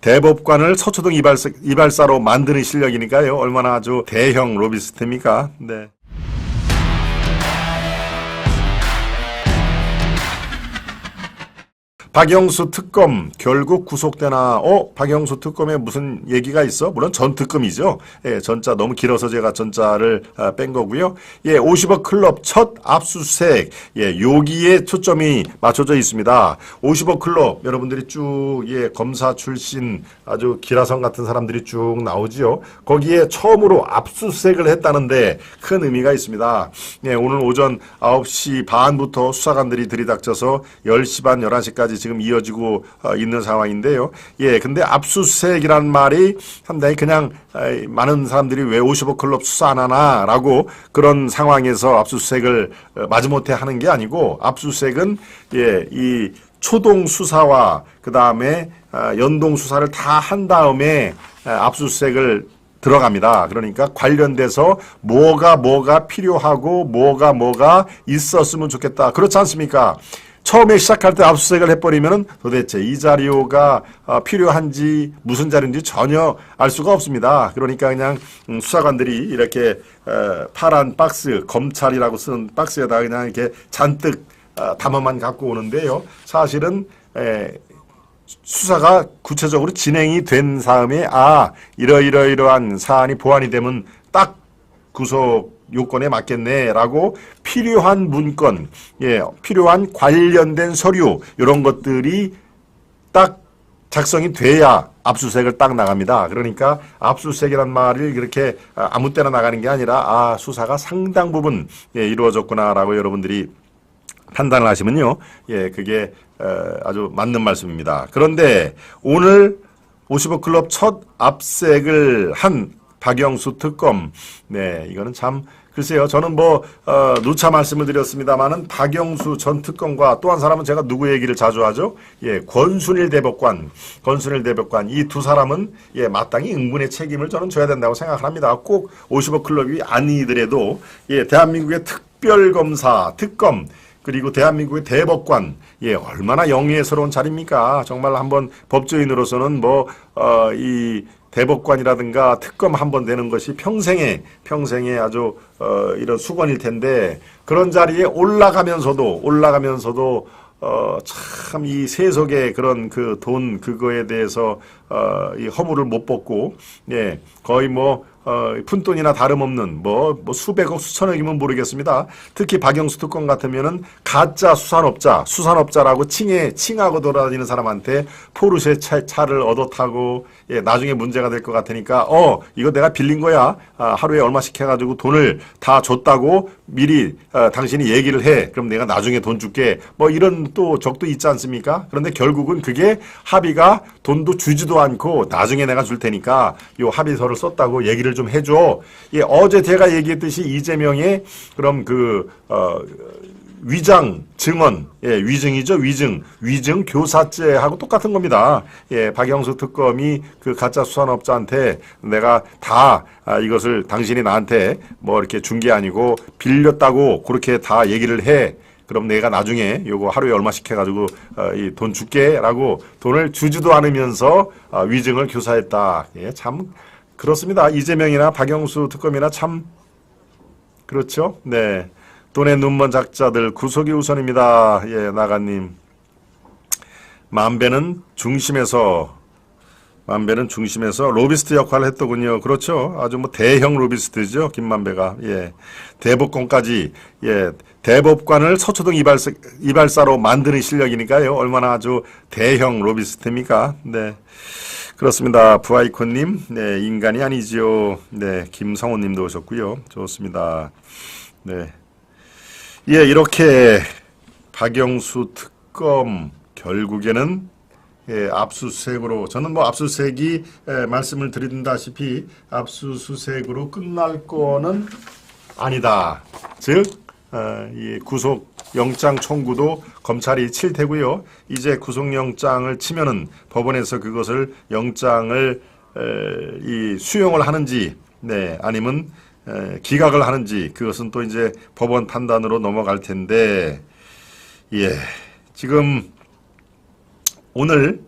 대법관을 서초동 이발사로 만드는 실력이니까요. 얼마나 아주 대형 로비스트입니까? 네. 박영수 특검 결국 구속되나? 박영수 특검에 무슨 얘기가 있어? 물론 전 특검이죠. 예, 전자 너무 길어서 제가 전자를 뺀 거고요. 예, 50억 클럽 첫 압수수색. 예, 여기에 초점이 맞춰져 있습니다. 50억 클럽 여러분들이 쭉 검사 출신 아주 기라성 같은 사람들이 쭉 나오지요. 거기에 처음으로 압수수색을 했다는데 큰 의미가 있습니다. 예, 오늘 오전 9시 반부터 수사관들이 들이닥쳐서 10시 반 11시까지 지금 이어지고 있는 상황인데요. 예, 근데 압수수색이란 말이 상당히 그냥 많은 사람들이 왜 55 클럽 수사 안 하나라고 그런 상황에서 압수수색을 마지못해 하는 게 아니고 압수수색은 이 초동 수사와 그 다음에 연동 수사를 다 한 다음에 압수수색을 들어갑니다. 그러니까 관련돼서 뭐가 필요하고 뭐가 있었으면 좋겠다. 그렇지 않습니까? 처음에 시작할 때 압수수색을 해버리면은 도대체 이 자료가 필요한지 무슨 자료인지 전혀 알 수가 없습니다. 그러니까 그냥 수사관들이 이렇게 파란 박스, 검찰이라고 쓰는 박스에다가 그냥 이렇게 잔뜩 담아만 갖고 오는데요. 사실은 수사가 구체적으로 진행이 된 다음에 이러이러한 사안이 보완이 되면 딱 구속 요건에 맞겠네라고 필요한 문건, 필요한 관련된 서류 이런 것들이 딱 작성이 돼야 압수수색을 딱 나갑니다. 그러니까 압수수색이란 말을 이렇게 아무 때나 나가는 게 아니라 수사가 상당 부분 이루어졌구나라고 여러분들이 판단을 하시면요. 그게 아주 맞는 말씀입니다. 그런데 오늘 50억 클럽 첫 압색을 한 박영수 특검, 이거는 참 글쎄요. 저는 누차 말씀을 드렸습니다만은 박영수 전 특검과 또 한 사람은 제가 누구 얘기를 자주 하죠? 권순일 대법관 이 두 사람은 마땅히 응분의 책임을 저는 져야 된다고 생각을 합니다. 꼭 50억 클럽이 아니더라도 대한민국의 특별검사, 특검 그리고 대한민국의 대법관, 얼마나 영예스러운 자리입니까? 정말 한번 법조인으로서는 이 대법관이라든가 특검 한 번 되는 것이 평생에 아주 이런 수건일 텐데 그런 자리에 올라가면서도 참 이 세속의 그런 그 돈 그거에 대해서 이 허물을 못 벗고 거의 푼돈이나 다름없는 수백억 수천억이면 모르겠습니다. 특히 박영수 특검 같으면은 가짜 수산업자라고 칭하고 돌아다니는 사람한테 포르쉐 차를 얻어 타고 나중에 문제가 될 것 같으니까 이거 내가 빌린 거야. 하루에 얼마씩 해가지고 돈을 다 줬다고 미리 당신이 얘기를 해. 그럼 내가 나중에 돈 줄게. 이런 또 적도 있지 않습니까? 그런데 결국은 그게 합의가 돈도 주지도 않고 나중에 내가 줄 테니까 요 합의서를 썼다고 얘기를 좀 해줘. 어제 제가 얘기했듯이 이재명의 그럼 위장 증언, 위증이죠, 위증 교사죄하고 똑같은 겁니다. 박영수 특검이 그 가짜 수산업자한테 내가 다 이것을 당신이 나한테 이렇게 준 게 아니고 빌렸다고 그렇게 다 얘기를 해. 그럼 내가 나중에 요거 하루에 얼마씩 해가지고 이 돈 줄게라고 돈을 주지도 않으면서 위증을 교사했다. 참 그렇습니다. 이재명이나 박영수 특검이나 참 그렇죠. 네. 돈에 눈먼 작자들 구속이 우선입니다. 나가님. 만배는 중심에서 로비스트 역할을 했더군요. 그렇죠. 아주 대형 로비스트죠. 김만배가. 대법관까지, 대법관을 서초동 이발사로 만드는 실력이니까요. 얼마나 아주 대형 로비스트입니까? 네. 그렇습니다. 부아이콘님. 인간이 아니지요. 김성호님도 오셨고요. 좋습니다. 네. 이렇게 박영수 특검 결국에는 압수수색으로 저는 압수수색이 말씀을 드린다시피 압수수색으로 끝날 거는 아니다. 즉 이 구속영장 청구도 검찰이 칠 테고요. 이제 구속영장을 치면은 법원에서 그것을 영장을 수용을 하는지 아니면 기각을 하는지 그것은 또 이제 법원 판단으로 넘어갈 텐데 지금 오늘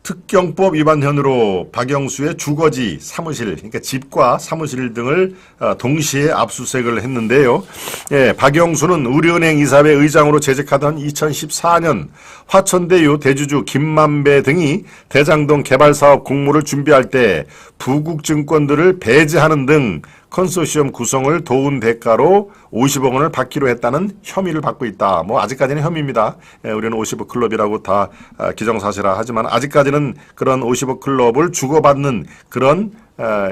특경법 위반 혐의로 박영수의 주거지, 사무실, 그러니까 집과 사무실 등을 동시에 압수수색을 했는데요. 예, 박영수는 우리은행 이사회 의장으로 재직하던 2014년 화천대유 대주주 김만배 등이 대장동 개발사업 공모를 준비할 때 부국증권들을 배제하는 등 컨소시엄 구성을 도운 대가로 50억 원을 받기로 했다는 혐의를 받고 있다. 뭐 아직까지는 혐의입니다. 예, 우리는 50억 클럽이라고 다 기정사실화 하지만 아직까지는 그런 50억 클럽을 주고받는 그런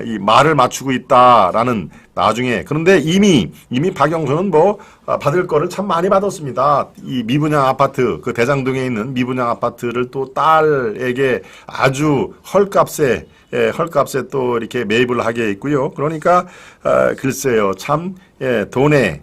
이 말을 맞추고 있다라는 나중에 그런데 이미 박영수는 뭐 받을 거를 참 많이 받았습니다. 이 미분양 아파트 그 대장동에 있는 미분양 아파트를 또 딸에게 아주 헐값에 또 이렇게 매입을 하게 있고요. 그러니까 글쎄요 참 돈에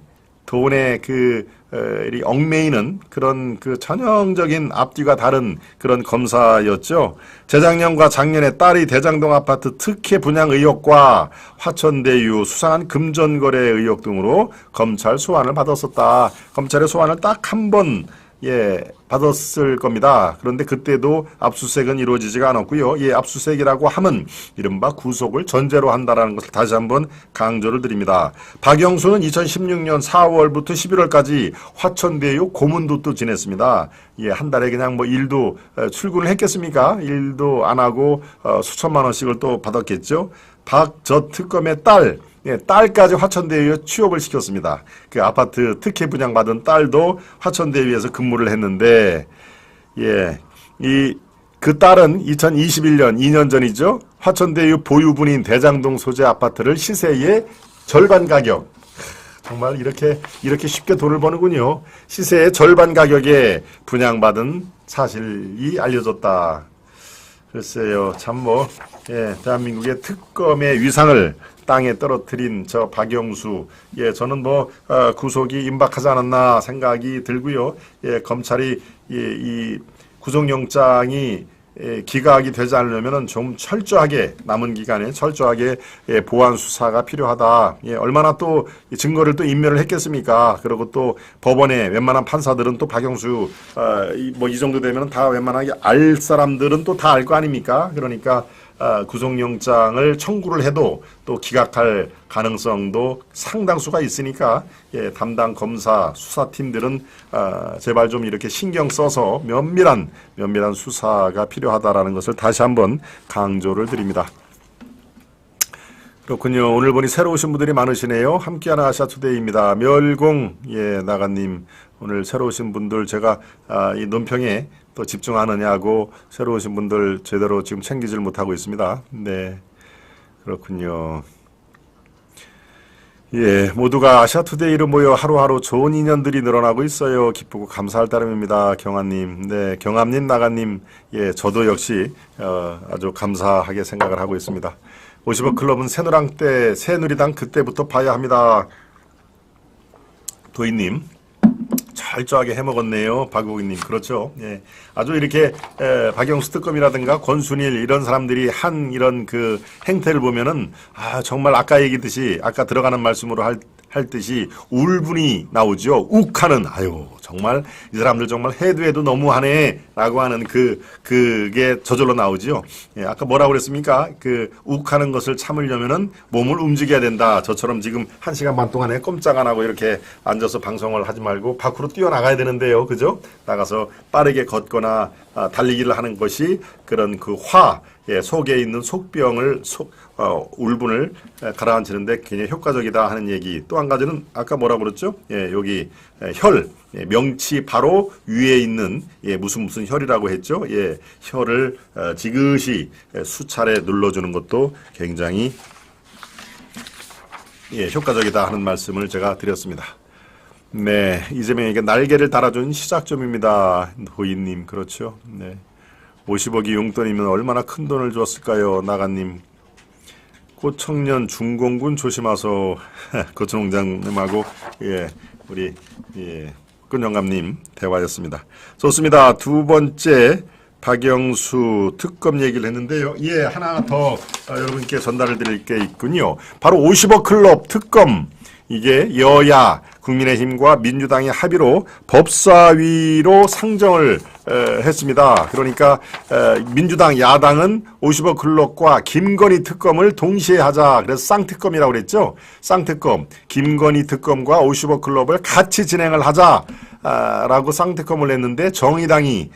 이 얽매이는 그런 그 전형적인 앞뒤가 다른 그런 검사였죠. 재작년과 작년에 딸이 대장동 아파트 특혜 분양 의혹과 화천대유 수상한 금전거래 의혹 등으로 검찰 소환을 받았었다. 검찰의 소환을 딱 한 번 받았을 겁니다. 그런데 그때도 압수수색은 이루어지지가 않았고요. 압수수색이라고 하면 이른바 구속을 전제로 한다는 것을 다시 한번 강조를 드립니다. 박영수는 2016년 4월부터 11월까지 화천대유 고문도 지냈습니다. 한 달에 그냥 뭐 일도 출근을 했겠습니까? 일도 안 하고 수천만 원씩을 또 받았겠죠. 박 전 특검의 딸까지 화천대유에 취업을 시켰습니다. 그 아파트 특혜 분양받은 딸도 화천대유에서 근무를 했는데, 그 딸은 2021년, 2년 전이죠. 화천대유 보유분인 대장동 소재 아파트를 시세의 절반 가격, 정말 이렇게 쉽게 돈을 버는군요. 시세의 절반 가격에 분양받은 사실이 알려졌다. 글쎄요, 참 대한민국의 특검의 위상을 땅에 떨어뜨린 저 박영수, 저는 구속이 임박하지 않았나 생각이 들고요. 검찰이 이 구속영장이 기각이 되지 않으려면 좀 철저하게 남은 기간에 철저하게 보완 수사가 필요하다. 얼마나 또 증거를 또 인멸을 했겠습니까? 그리고 또 법원에 웬만한 판사들은 또 박영수 이 정도 되면 다 웬만하게 알 사람들은 또 다 알 거 아닙니까? 그러니까 구속영장을 청구를 해도 또 기각할 가능성도 상당수가 있으니까 담당 검사 수사팀들은 제발 좀 이렇게 신경 써서 면밀한 수사가 필요하다라는 것을 다시 한번 강조를 드립니다. 그렇군요. 오늘 보니 새로 오신 분들이 많으시네요. 함께하는 아시아투데이입니다. 멸공 나가님 오늘 새로 오신 분들 제가 이 논평에 또 집중하느냐고 새로 오신 분들 제대로 지금 챙기질 못하고 있습니다. 네, 그렇군요. 모두가 아시아투데이로 모여 하루하루 좋은 인연들이 늘어나고 있어요. 기쁘고 감사할 따름입니다. 경아님, 경암님, 나가님, 저도 역시 아주 감사하게 생각을 하고 있습니다. 50억 클럽은 새누리당 그때부터 봐야 합니다. 도희님, 철저하게 해먹었네요. 박우기님, 그렇죠. 아주 이렇게 박영수 특검이라든가 권순일 이런 사람들이 한 이런 그 행태를 보면은 정말 아까 얘기했듯이 아까 들어가는 말씀으로 할 듯이 울분이 나오죠. 욱하는 정말 이 사람들 정말 해도 너무하네 라고 하는 그게 저절로 나오죠. 아까 뭐라고 그랬습니까? 그 욱하는 것을 참으려면은 몸을 움직여야 된다. 저처럼 지금 1시간 반 동안에 꼼짝 안 하고 이렇게 앉아서 방송을 하지 말고 밖으로 뛰어나가야 되는데요. 그죠? 나가서 빠르게 걷거나 달리기를 하는 것이 그런 그 속에 있는 속병을 울분을 가라앉히는데 굉장히 효과적이다 하는 얘기. 또 한 가지는 아까 뭐라고 그랬죠? 여기 혈, 명치 바로 위에 있는 무슨 혈이라고 했죠? 혈을 지그시 수차례 눌러주는 것도 굉장히 효과적이다 하는 말씀을 제가 드렸습니다. 네, 이재명에게 날개를 달아준 시작점입니다. 도희님, 그렇죠? 네. 50억이 용돈이면 얼마나 큰 돈을 줬을까요? 나가님. 꽃청년 중공군 조심하소. 고청장님하고 우리 끈영감님 대화였습니다. 좋습니다. 두 번째 박영수 특검 얘기를 했는데요. 하나 더 여러분께 전달을 드릴 게 있군요. 바로 50억 클럽 특검. 이게 여야 국민의힘과 민주당의 합의로 법사위로 상정을 했습니다. 그러니까 민주당 야당은 50억 클럽과 김건희 특검을 동시에 하자. 그래서 쌍특검이라고 그랬죠. 쌍특검, 김건희 특검과 50억 클럽을 같이 진행을 하자. 라고 쌍특검을 냈는데 정의당이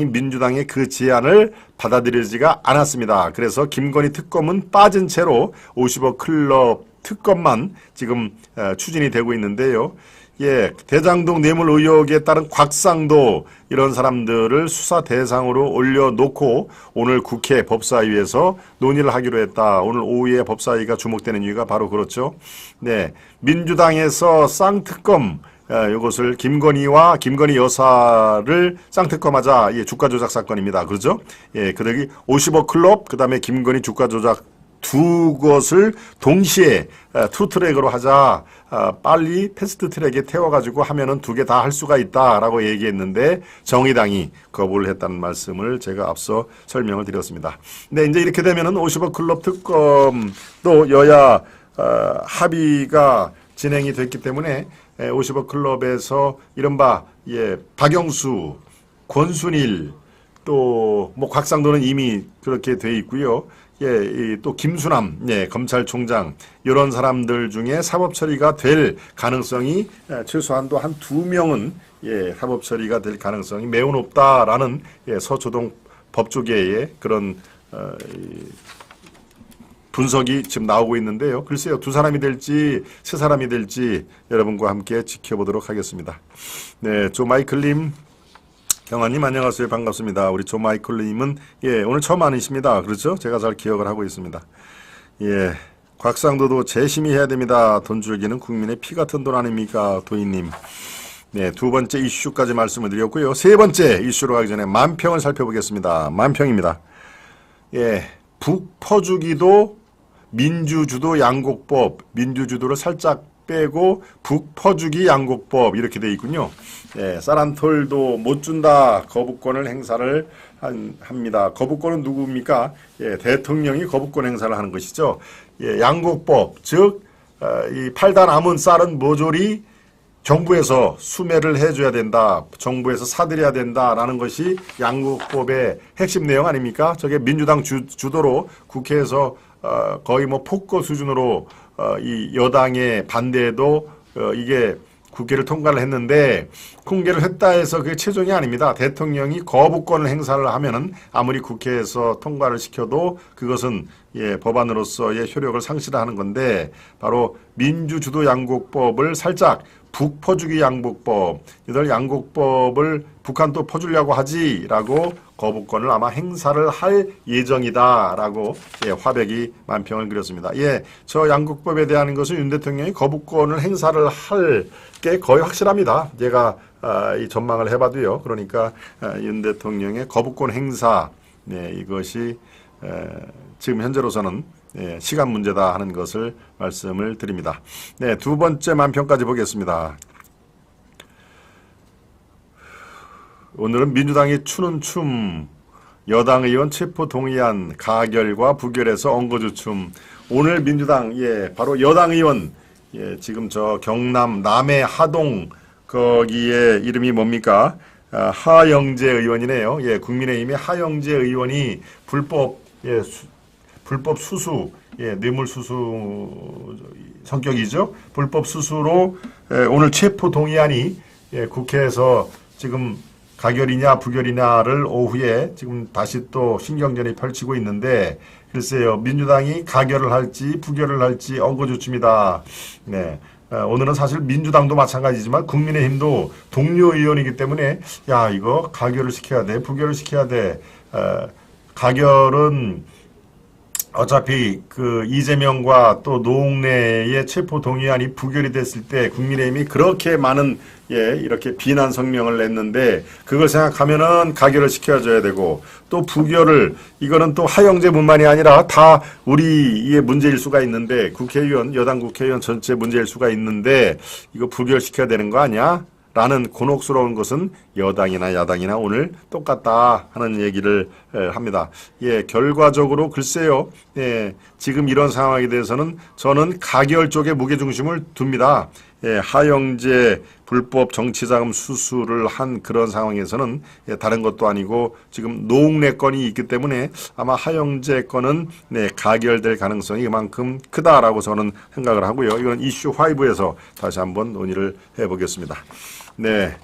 민주당의 그 제안을 받아들이지가 않았습니다. 그래서 김건희 특검은 빠진 채로 50억 클럽 특검만 지금 추진이 되고 있는데요. 예, 대장동 뇌물 의혹에 따른 곽상도 이런 사람들을 수사 대상으로 올려놓고 오늘 국회 법사위에서 논의를 하기로 했다. 오늘 오후에 법사위가 주목되는 이유가 바로 그렇죠. 네, 민주당에서 쌍특검 이것을 김건희와 김건희 여사를 쌍특검하자. 예, 주가 조작 사건입니다. 그렇죠? 예, 그러기 50억 클럽 그다음에 김건희 주가 조작 두 것을 동시에 투트랙으로 하자. 빨리 패스트트랙에 태워가지고 하면은 두 개 다 할 수가 있다라고 얘기했는데 정의당이 거부를 했다는 말씀을 제가 앞서 설명을 드렸습니다. 네, 이제 이렇게 되면은 50억 클럽 특검도 여야 합의가 진행이 됐기 때문에 50억 클럽에서 이른바 박영수, 권순일 또 뭐 곽상도는 이미 그렇게 돼 있고요. 또 김수남 검찰총장 이런 사람들 중에 사법 처리가 될 가능성이 최소한도 한 2명은 사법 처리가 될 가능성이 매우 높다라는 서초동 법조계의 그런 분석이 지금 나오고 있는데요. 글쎄요, 2사람이 될지 3사람이 될지 여러분과 함께 지켜보도록 하겠습니다. 네, 조마이클님, 경아님 안녕하세요. 반갑습니다. 우리 조마이클님은 오늘 처음 아니십니다. 그렇죠? 제가 잘 기억을 하고 있습니다. 예, 곽상도도 재심이 해야 됩니다. 돈 줄기는 국민의 피 같은 돈 아닙니까? 도인님. 네, 2번째 이슈까지 말씀을 드렸고요. 3번째 이슈로 가기 전에 만평을 살펴보겠습니다. 만평입니다. 예, 북퍼주기도 민주주도 양곡법, 민주주도를 살짝 빼고 북퍼주기 양곡법 이렇게 되어 있군요. 예, 사란톨도 못 준다. 거부권을 행사를 합니다. 거부권은 누구입니까? 예, 대통령이 거부권 행사를 하는 것이죠. 예, 양곡법, 즉 이 팔다 남은 쌀은 모조리 정부에서 수매를 해줘야 된다. 정부에서 사들여야 된다라는 것이 양곡법의 핵심 내용 아닙니까? 저게 민주당 주도로 국회에서 거의 뭐 폭거 수준으로 이 여당의 반대에도 이게 국회를 통과를 했는데 통과를 했다 해서 그게 최종이 아닙니다. 대통령이 거부권을 행사를 하면은 아무리 국회에서 통과를 시켜도 그것은 법안으로서의 효력을 상실하는 건데 바로 민주주도 양곡법을 살짝 북퍼주기 양곡법, 이들 양곡법을 북한 또 퍼주려고 하지라고 거부권을 아마 행사를 할 예정이다라고 화백이 만평을 그렸습니다. 예, 저 양곡법에 대한 것은 윤 대통령이 거부권을 행사를 할 게 거의 확실합니다. 제가 이 전망을 해봐도요. 그러니까 윤 대통령의 거부권 행사, 이것이 지금 현재로서는 시간 문제다 하는 것을 말씀을 드립니다. 네, 2번째 만평까지 보겠습니다. 오늘은 민주당이 추는 춤, 여당 의원 체포 동의안 가결과 부결에서 언거주춤. 오늘 민주당 바로 여당 의원 지금 저 경남 남해 하동 거기에 이름이 뭡니까? 하영재 의원이네요. 국민의힘의 하영재 의원이 불법 수수, 뇌물 수수 성격이죠. 불법 수수로 오늘 체포 동의안이 국회에서 지금 가결이냐 부결이냐를 오후에 지금 다시 또 신경전이 펼치고 있는데 글쎄요, 민주당이 가결을 할지 부결을 할지 언거주춤이다. 네. 오늘은 사실 민주당도 마찬가지지만 국민의힘도 동료 의원이기 때문에 야, 이거 가결을 시켜야 돼, 부결을 시켜야 돼. 가결은 어차피 그 이재명과 또 노웅래의 체포 동의안이 부결이 됐을 때 국민의힘이 그렇게 많은 이렇게 비난 성명을 냈는데 그걸 생각하면은 가결을 시켜줘야 되고 또 부결을 이거는 또 하영재뿐만이 아니라 다 우리의 문제일 수가 있는데 국회의원 여당 국회의원 전체 문제일 수가 있는데 이거 부결시켜야 되는 거 아니야? 라는 곤혹스러운 것은 여당이나 야당이나 오늘 똑같다 하는 얘기를 합니다. 결과적으로 글쎄요. 지금 이런 상황에 대해서는 저는 가결 쪽에 무게중심을 둡니다. 하영재 불법 정치자금 수수를 한 그런 상황에서는 다른 것도 아니고 지금 노웅래 건이 있기 때문에 아마 하영재 건은 가결될 가능성이 그만큼 크다라고 저는 생각을 하고요. 이건 이슈 5에서 다시 한번 논의를 해보겠습니다. 네.